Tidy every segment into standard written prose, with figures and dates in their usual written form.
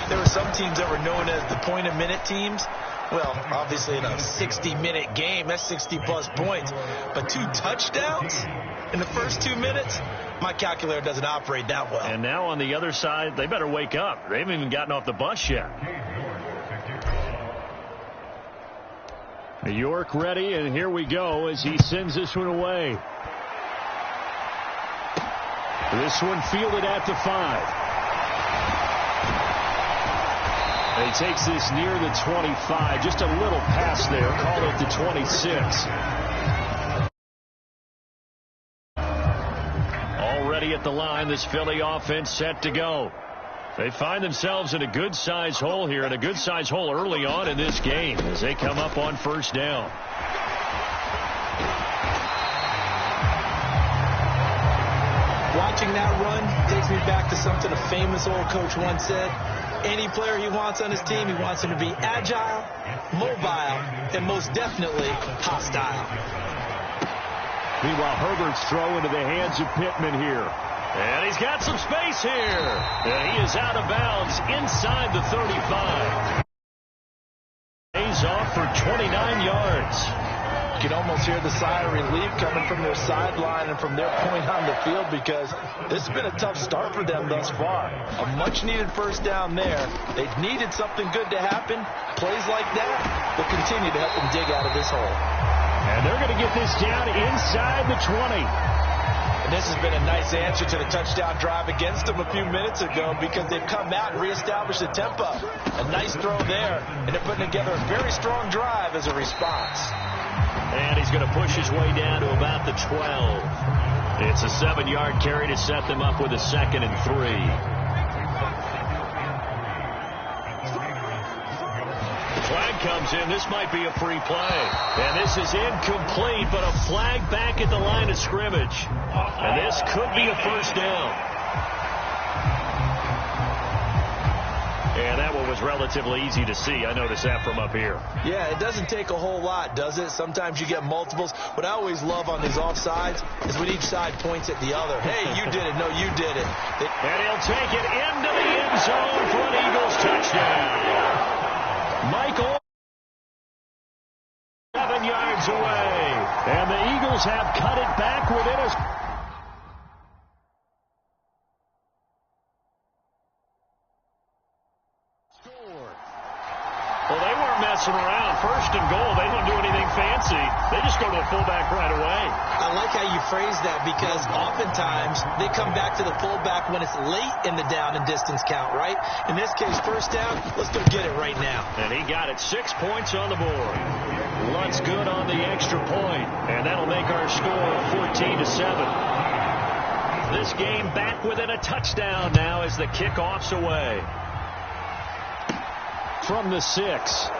There were some teams that were known as the point-a-minute teams. Well, obviously in a 60-minute game, that's 60-plus points. But 2 touchdowns in the first 2 minutes? My calculator doesn't operate that well. And now on the other side, they better wake up. They haven't even gotten off the bus yet. York ready, and here we go as he sends this one away. This one fielded at the 5. He takes this near the 25. Just a little pass there. Call it the 26. Already at the line, this Philly offense set to go. They find themselves in a good-sized hole here, and a good-sized hole early on in this game as they come up on first down. Watching that run takes me back to something a famous old coach once said. Any player he wants on his team, he wants him to be agile, mobile, and most definitely hostile. Meanwhile, Herbert's throw into the hands of Pittman here. And he's got some space here. And he is out of bounds inside the 35. He's off for 29 yards. You can almost hear the sigh of relief coming from their sideline and from their point on the field, because this has been a tough start for them thus far. A much-needed first down there. They've needed something good to happen. Plays like that will continue to help them dig out of this hole. And they're going to get this down inside the 20. And this has been a nice answer to the touchdown drive against them a few minutes ago, because they've come out and reestablished the tempo. A nice throw there, and they're putting together a very strong drive as a response. And he's going to push his way down to about the 12. It's a 7-yard carry to set them up with a 2nd and 3. Flag comes in. This might be a free play. And this is incomplete, but a flag back at the line of scrimmage. And this could be a first down. And that one was relatively easy to see. I noticed that from up here. Yeah, it doesn't take a whole lot, does it? Sometimes you get multiples. What I always love on these offsides is when each side points at the other. Hey, you did it. No, you did it. And he'll take it into the end zone for an Eagles touchdown. Michael, 7 yards away. And the Eagles have cut it back within a... Well, they weren't messing around. 1st and goal. They don't do anything fancy. They just go to the fullback right away. I like how you phrase that, because oftentimes they come back to the fullback when it's late in the down and distance count, right? In this case, first down, let's go get it right now. And he got it. 6 points on the board. Lutz good on the extra point, and that'll make our score 14-7. This game back within a touchdown now as the kickoff's away. From the 6.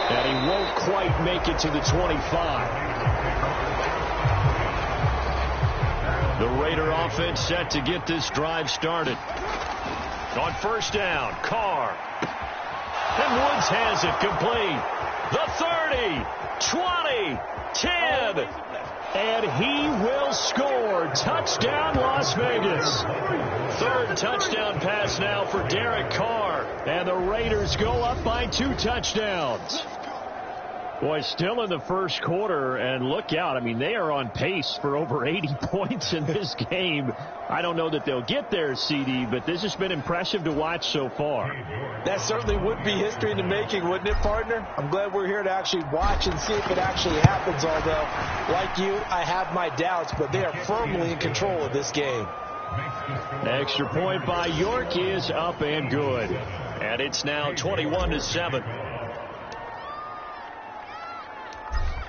And he won't quite make it to the 25. The Raider offense set to get this drive started. On first down, Carr. And Woods has it complete. The 30, 20, 10. And he will score. Touchdown, Las Vegas. 3rd touchdown pass now for Derek Carr. And the Raiders go up by 2 touchdowns. Boy, still in the first quarter, and look out. I mean, they are on pace for over 80 points in this game. I don't know that they'll get there, CD, but this has been impressive to watch so far. That certainly would be history in the making, wouldn't it, partner? I'm glad we're here to actually watch and see if it actually happens, although, like you, I have my doubts, but they are firmly in control of this game. Extra point by York is up and good. And it's now 21-7.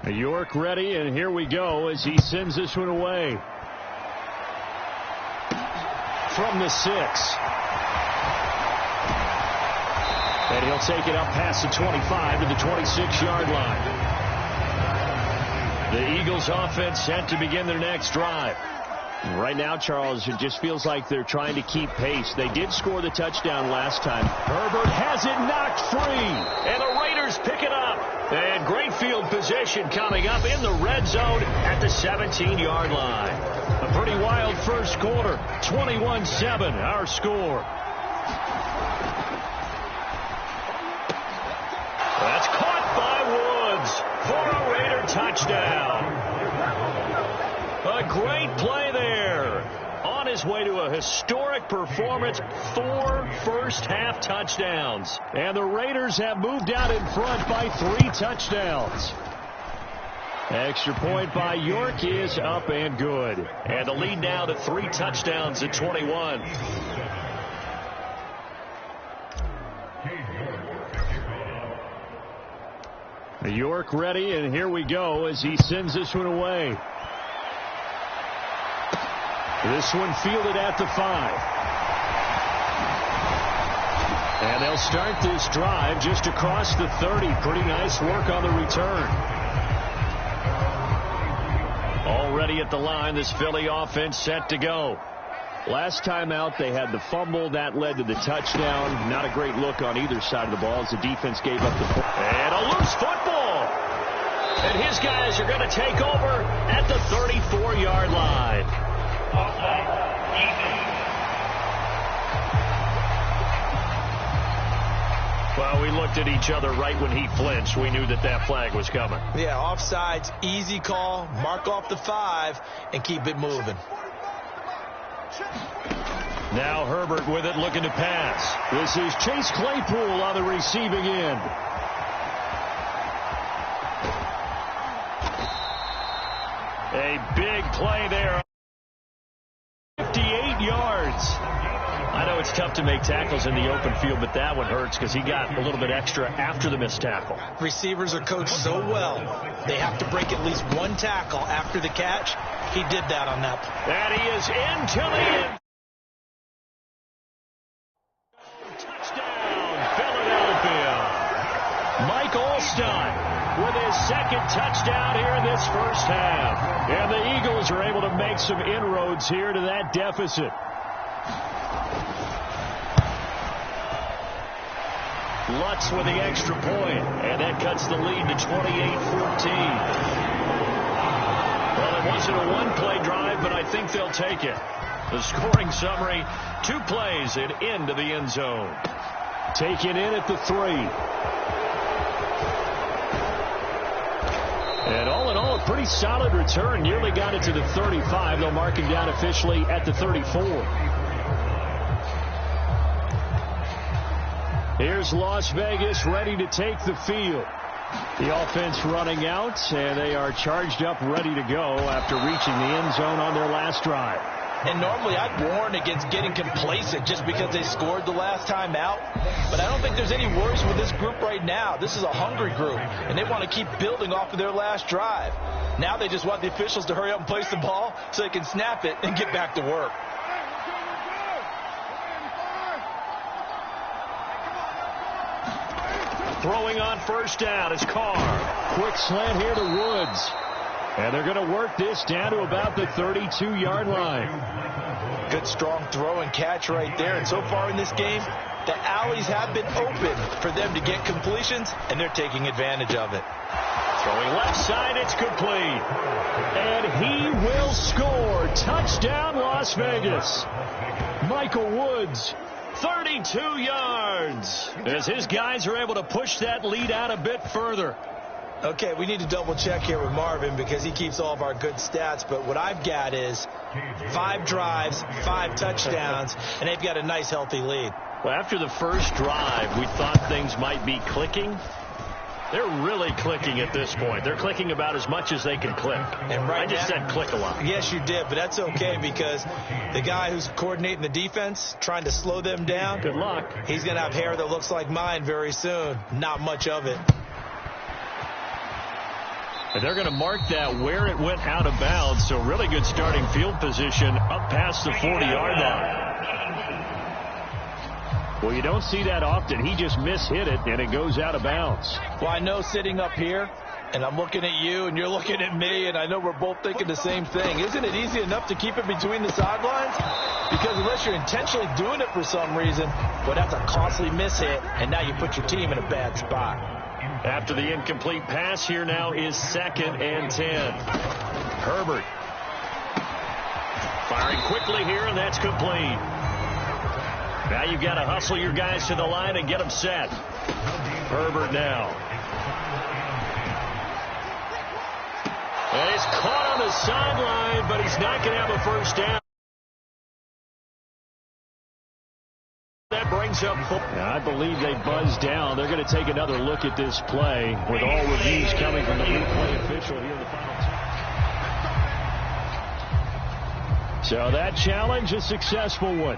York ready, and here we go as he sends this one away. From the 6. And he'll take it up past the 25 to the 26-yard line. The Eagles offense set to begin their next drive. Right now, Charles, it just feels like they're trying to keep pace. They did score the touchdown last time. Herbert has it knocked free. And the Raiders pick it up. And great field position coming up in the red zone at the 17-yard line. A pretty wild first quarter. 21-7, our score. That's caught by Woods for a Raider touchdown. A great play there. On his way to a historic performance, 4 first-half touchdowns. And the Raiders have moved out in front by 3 touchdowns. Extra point by York is up and good. And the lead now to 3 touchdowns at 21. York ready, and here we go as he sends this one away. This one fielded at the 5. And they'll start this drive just across the 30. Pretty nice work on the return. Already at the line, this Philly offense set to go. Last time out, they had the fumble. That led to the touchdown. Not a great look on either side of the ball as the defense gave up the point. And a loose football. And his guys are going to take over at the 34-yard line. Well, we looked at each other right when he flinched. We knew that that flag was coming. Yeah, offsides, easy call. Mark off the 5 and keep it moving. Now Herbert with it, looking to pass. This is Chase Claypool on the receiving end. A big play there. 58 yards. I know it's tough to make tackles in the open field, but that one hurts because he got a little bit extra after the missed tackle. Receivers are coached so well, they have to break at least 1 tackle after the catch. He did that on that play. And he is into the end. Touchdown, Philadelphia. Mike Olstein with his 2nd touchdown here in this first half. And the Eagles are able to make some inroads here to that deficit. Lutz with the extra point, and that cuts the lead to 28-14. Well, it wasn't a one-play drive, but I think they'll take it. The scoring summary, 2 plays and into the end zone. Taken in at the 3. And all in all, a pretty solid return. Nearly got it to the 35. They'll mark him down officially at the 34. Here's Las Vegas ready to take the field. The offense running out, and they are charged up, ready to go after reaching the end zone on their last drive. And normally I'd warn against getting complacent just because they scored the last time out. But I don't think there's any worries with this group right now. This is a hungry group, and they want to keep building off of their last drive. Now they just want the officials to hurry up and place the ball so they can snap it and get back to work. Throwing on first down is Carr. Quick slant here to Woods. And they're going to work this down to about the 32-yard line. Good strong throw and catch right there. And so far in this game, the alleys have been open for them to get completions, and they're taking advantage of it. Throwing left side, it's complete. And he will score. Touchdown, Las Vegas. Michael Woods, 32 yards, as his guys are able to push that lead out a bit further. Okay, we need to double check here with Marvin because he keeps all of our good stats. But what I've got is 5 drives, 5 touchdowns, and they've got a nice, healthy lead. Well, after the first drive, we thought things might be clicking. They're really clicking at this point. They're clicking about as much as they can click. And right I just said click a lot. Yes, you did, but that's okay because the guy who's coordinating the defense, trying to slow them down. Good luck. He's going to have hair that looks like mine very soon. Not much of it. And they're going to mark that where it went out of bounds. So really good starting field position up past the 40-yard line. Well, you don't see that often. He just mishit it, and it goes out of bounds. Well, I know sitting up here, and I'm looking at you, and you're looking at me, and I know we're both thinking the same thing. Isn't it easy enough to keep it between the sidelines? Because unless you're intentionally doing it for some reason, well, that's a costly mishit, and now you put your team in a bad spot. After the incomplete pass, here now is 2nd and 10. Herbert Firing quickly here, and that's complete. Now you've got to hustle your guys to the line and get them set. Herbert now. And he's caught on the sideline, but he's not going to have a first down. That brings up football. I believe they buzzed down. They're going to take another look at this play with all reviews coming from the replay official here in the final. So that challenge, a successful one.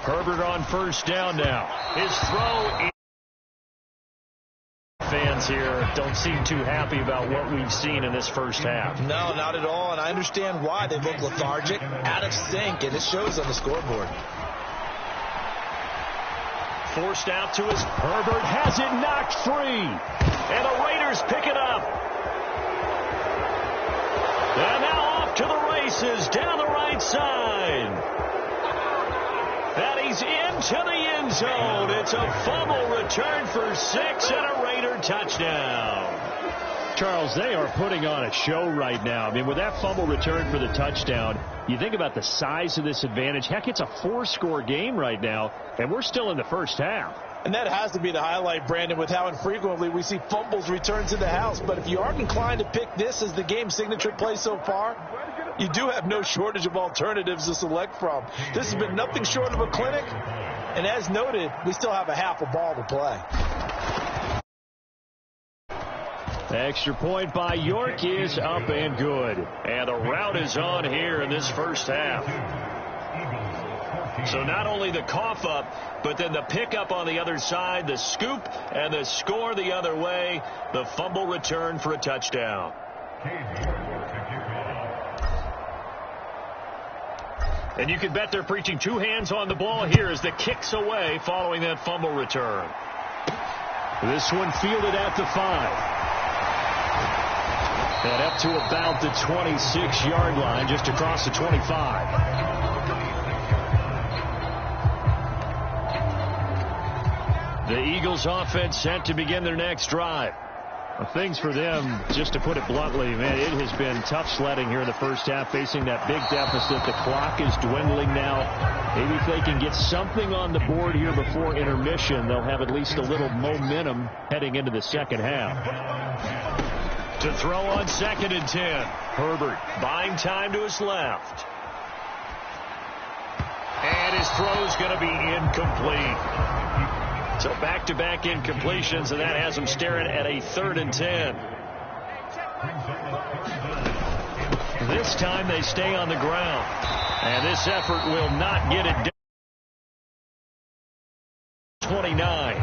Herbert on first down now. His throw. Fans here don't seem too happy about what we've seen in this first half. No, not at all, and I understand why. They look lethargic, out of sync, and it shows on the scoreboard. Forced out to his. Herbert has it knocked free, and the Raiders pick it up. And now off to the races down the right side. And he's into the end zone. It's a fumble return for 6 and a Raider touchdown. Charles, they are putting on a show right now. I mean, with that fumble return for the touchdown, you think about the size of this advantage. Heck, it's a 4-score game right now, and we're still in the first half. And that has to be the highlight, Brandon, with how infrequently we see fumbles return to the house. But if you aren't inclined to pick this as the game's signature play so far, you do have no shortage of alternatives to select from. This has been nothing short of a clinic. And as noted, we still have a half a ball to play. Extra point by York is up and good. And the route is on here in this first half. So not only the cough up, but then the pickup on the other side, the scoop, and the score the other way. The fumble return for a touchdown. And you can bet they're preaching two hands on the ball here as the kick's away following that fumble return. This one fielded at the 5. And up to about the 26-yard line, just across the 25. The Eagles offense set to begin their next drive. Things for them, just to put it bluntly, man, it has been tough sledding here in the first half, facing that big deficit. The clock is dwindling now. Maybe if they can get something on the board here before intermission, they'll have at least a little momentum heading into the second half. To throw on 2nd and 10. Herbert buying time to his left. And his throw's going to be incomplete. So back-to-back incompletions, and that has them staring at a 3rd and 10. This time they stay on the ground. And this effort will not get it down. 29.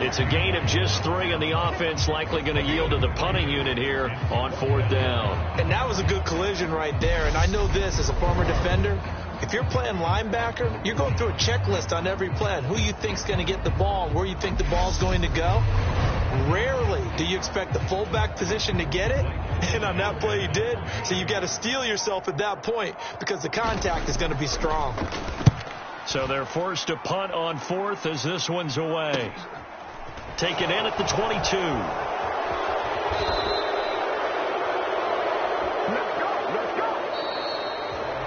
It's a gain of just 3, and the offense likely going to yield to the punting unit here on 4th down. And that was a good collision right there. And I know this as a former defender. If you're playing linebacker, you're going through a checklist on every play on who you think's going to get the ball and where you think the ball's going to go. Rarely do you expect the fullback position to get it. And on that play, he did. So you've got to steel yourself at that point because the contact is going to be strong. So they're forced to punt on 4th as this one's away. Taken in at the 22.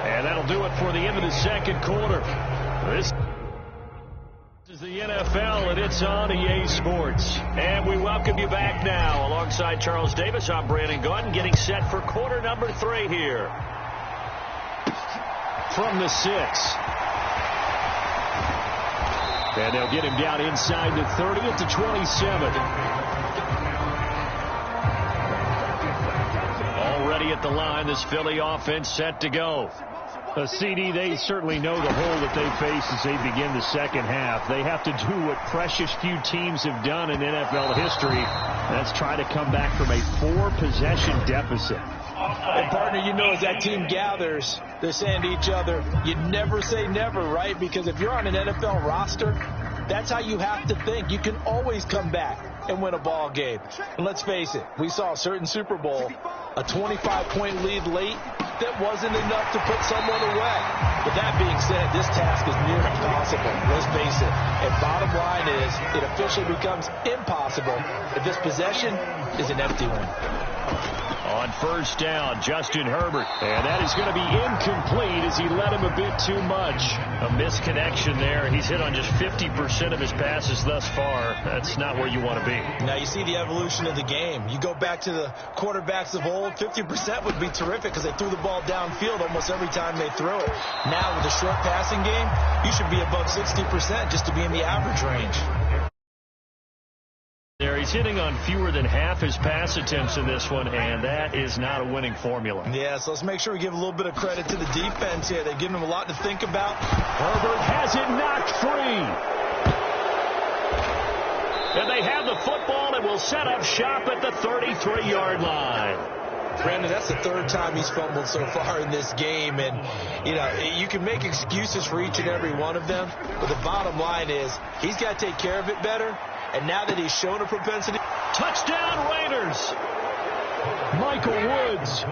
And that'll do it for the end of the second quarter. This is the NFL, and it's on EA Sports. And we welcome you back now. Alongside Charles Davis, I'm Brandon Gaudin, getting set for quarter number 3 here. From the 6. And they'll get him down inside the 30 at the 27. Already at the line, this Philly offense set to go. CD, they certainly know the hole that they face as they begin the second half. They have to do what precious few teams have done in NFL history. That's try to come back from a 4-possession deficit. And, partner, you know, as that team gathers, they're saying to each other, you never say never, right? Because if you're on an NFL roster, that's how you have to think. You can always come back and win a ball game. And let's face it, we saw a certain Super Bowl, a 25-point lead late, that wasn't enough to put someone away. But that being said, this task is near impossible. Let's face it. And bottom line is, it officially becomes impossible if this possession is an empty one. On first down, Justin Herbert. And that is going to be incomplete as he led him a bit too much. A misconnection there. He's hit on just 50% of his passes thus far. That's not where you want to be. Now you see the evolution of the game. You go back to the quarterbacks of old, 50% would be terrific because they threw the ball downfield almost every time they threw it. Now with the short passing game, you should be above 60% just to be in the average range. There, he's hitting on fewer than half his pass attempts in this one, and that is not a winning formula. Yeah, so let's make sure we give a little bit of credit to the defense here. They're giving him a lot to think about. Herbert has it knocked free. And they have the football and will set up shop at the 33-yard line. Brandon, that's the third time he's fumbled so far in this game. And, you know, you can make excuses for each and every one of them. But the bottom line is he's got to take care of it better. And now that he's shown a propensity. Touchdown Raiders. Michael Woods,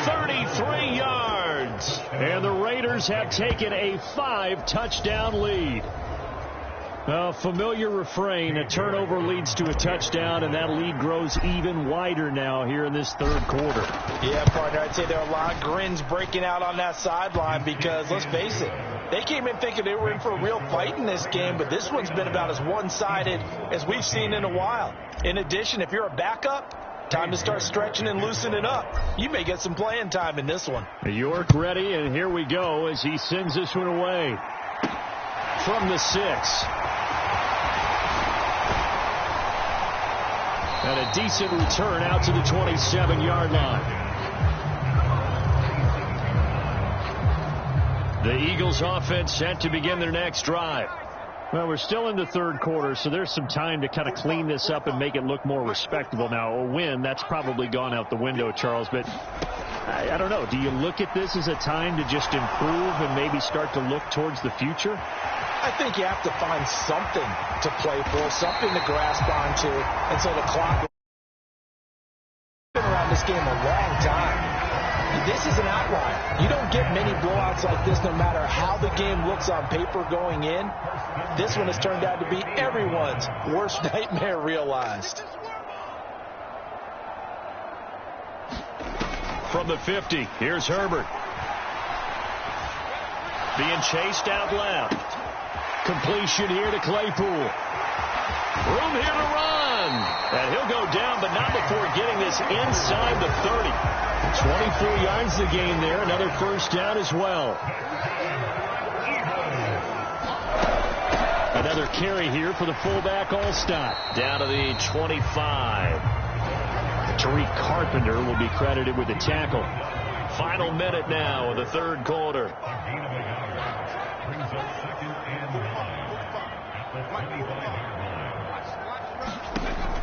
33 yards. And the Raiders have taken a 5-touchdown lead. A familiar refrain, a turnover leads to a touchdown, and that lead grows even wider now here in this third quarter. Yeah, partner, I'd say there are a lot of grins breaking out on that sideline because, let's face it, they came in thinking they were in for a real fight in this game, but this one's been about as one-sided as we've seen in a while. In addition, if you're a backup, time to start stretching and loosening up. You may get some playing time in this one. York ready, and here we go as he sends this one away from the 6. And a decent return out to the 27-yard line. The Eagles offense set to begin their next drive. Well, we're still in the third quarter, so there's some time to kind of clean this up and make it look more respectable. Now, a win, that's probably gone out the window, Charles, but I don't know. Do you look at this as a time to just improve and maybe start to look towards the future? I think you have to find something to play for, something to grasp onto, and so the clock. Been around this game a long time. This is an outlier. You don't get many blowouts like this no matter how the game looks on paper going in. This one has turned out to be everyone's worst nightmare realized. From the 50, here's Herbert. Being chased out left. Completion here to Claypool. Room here to run. And he'll go down, but not before getting this inside the 30. 24 yards the gain there. Another first down as well. Another carry here for the fullback Allstott. Down to the 25. Tariq Carpenter will be credited with the tackle. Final minute now of the third quarter.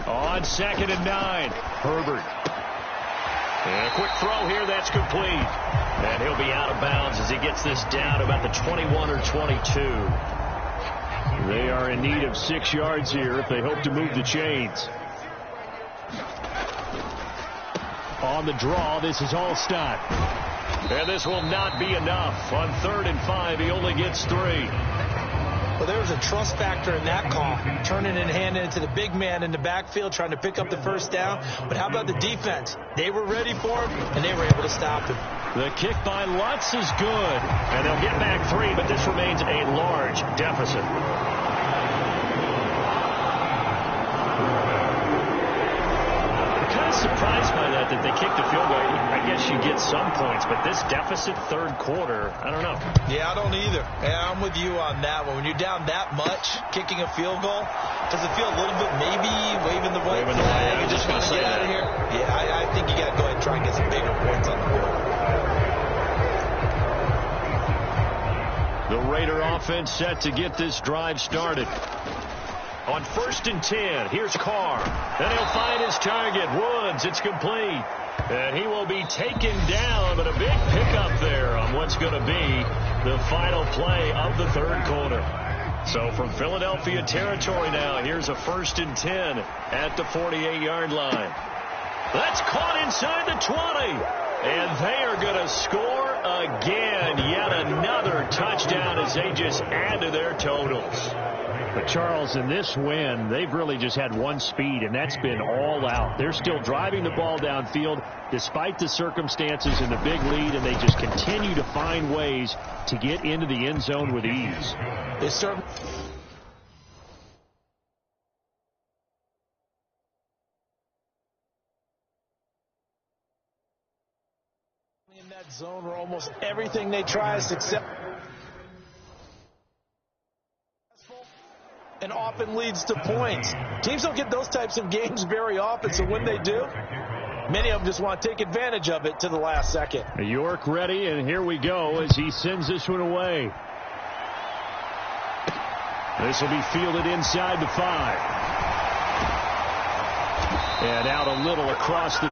On 2nd and 9, Herbert. And a quick throw here, that's complete. And he'll be out of bounds as he gets this down about the 21 or 22. They are in need of 6 yards here if they hope to move the chains. On the draw, this is Allstott. And this will not be enough. On 3rd and 5, he only gets 3. Well, there was a trust factor in that call, turning and handing it to the big man in the backfield, trying to pick up the first down. But how about the defense? They were ready for him, and they were able to stop him. The kick by Lutz is good. And they'll get back 3, but this remains a large deficit. Surprised by that they kicked the field goal. I guess you get some points, but this deficit third quarter, I don't know. Yeah, I don't either. Yeah, I'm with you on that one. When you're down that much, kicking a field goal, does it feel a little bit maybe waving the white flag? You just want to get out of here? Yeah, I think you got to go ahead and try and get some bigger points on the board. The Raider offense set to get this drive started. On 1st and 10, here's Carr. And he'll find his target, Woods. It's complete. And he will be taken down, but a big pickup there on what's going to be the final play of the third quarter. So from Philadelphia territory now, here's a 1st and 10 at the 48-yard line. That's caught inside the 20. And they are going to score again. Yet another touchdown as they just add to their totals. But Charles, in this win, they've really just had one speed, and that's been all out. They're still driving the ball downfield despite the circumstances and the big lead, and they just continue to find ways to get into the end zone with ease. They certainly... in that zone where almost everything they try is successful and often leads to points. Teams don't get those types of games very often, so when they do, many of them just want to take advantage of it to the last second. York ready, and here we go as he sends this one away. This will be fielded inside the 5. And out a little across the